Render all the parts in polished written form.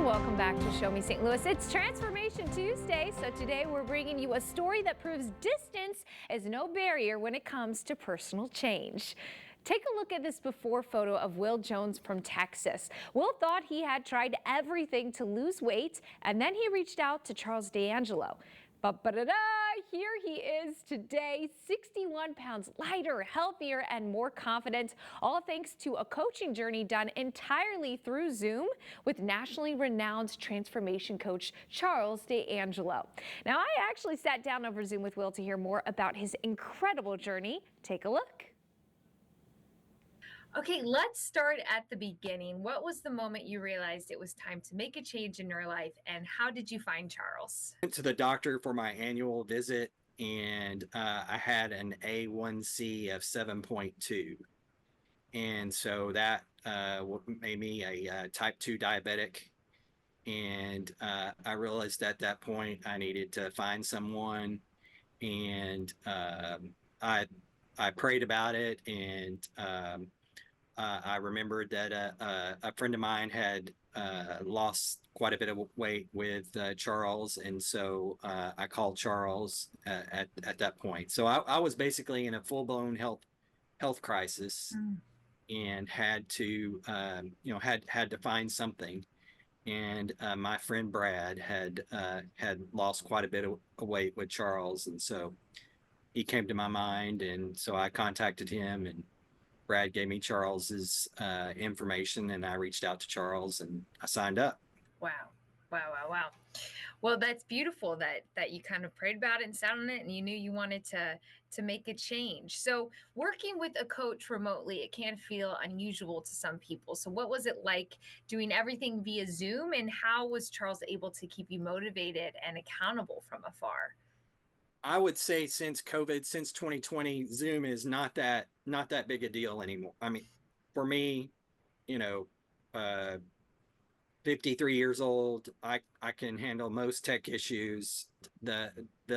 Welcome back to Show Me St. Louis. It's Transformation Tuesday, so today we're bringing you a story that proves distance is no barrier when it comes to personal change. Take a look at this before photo of Will Jones from Texas. Will thought he had tried everything to lose weight, and then he reached out to Charles D'Angelo. But here he is today, 61 pounds lighter, healthier, and more confident, all thanks to a coaching journey done entirely through Zoom with nationally renowned transformation coach Charles D'Angelo. Now, I actually sat down over Zoom with Will to hear more about his incredible journey. Take a look. Okay, let's start at the beginning. What was the moment you realized it was time to make a change in your life, and how did you find Charles? Went to the doctor for my annual visit, and I had an A1C of 7.2. And so that made me a type 2 diabetic. And I realized at that point I needed to find someone. And I prayed about it, and I remembered that a friend of mine had lost quite a bit of weight with Charles, and so I called Charles at that point. So I was basically in a full-blown health crisis, and had to had to find something. And my friend Brad had lost quite a bit of weight with Charles, and so he came to my mind, and so I contacted him, and Brad gave me Charles's information, and I reached out to Charles and I signed up. Wow. Wow. Well, that's beautiful that you kind of prayed about it and sat on it and you knew you wanted to make a change. So working with a coach remotely, it can feel unusual to some people. So what was it like doing everything via Zoom, and how was Charles able to keep you motivated and accountable from afar? I would say since COVID, since 2020, Zoom is not that big a deal anymore. I mean, for me, you know, uh, 53 years old, I can handle most tech issues. The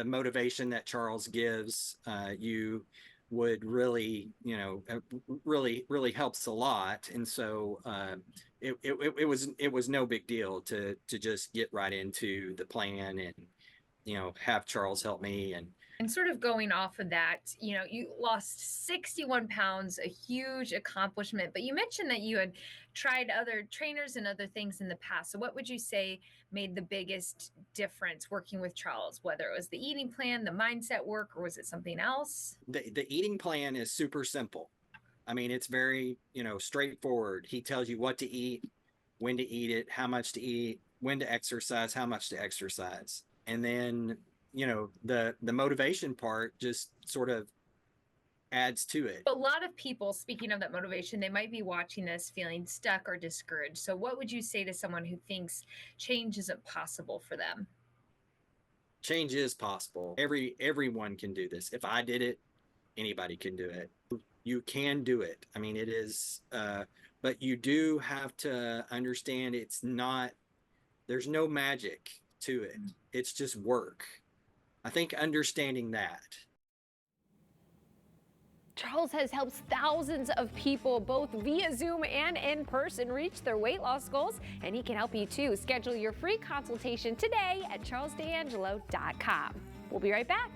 motivation that Charles gives you would really, really helps a lot. And so it was no big deal to just get right into the plan, and have Charles help me. And sort of going off of that, you lost 61 pounds, a huge accomplishment, but you mentioned that you had tried other trainers and other things in the past. So what would you say made the biggest difference working with Charles, whether it was the eating plan, the mindset work, or was it something else? The eating plan is super simple. I mean, it's very, straightforward. He tells you what to eat, when to eat it, how much to eat, when to exercise, how much to exercise. And then, the motivation part just sort of adds to it. A lot of people, speaking of that motivation, they might be watching this feeling stuck or discouraged. So what would you say to someone who thinks change isn't possible for them? Change is possible. Everyone can do this. If I did it, anybody can do it. You can do it. I mean, it is, but you do have to understand there's no magic to it. It's just work. I think understanding that. Charles has helped thousands of people, both via Zoom and in person, reach their weight loss goals, and he can help you too. Schedule your free consultation today at charlesdangelo.com. We'll be right back.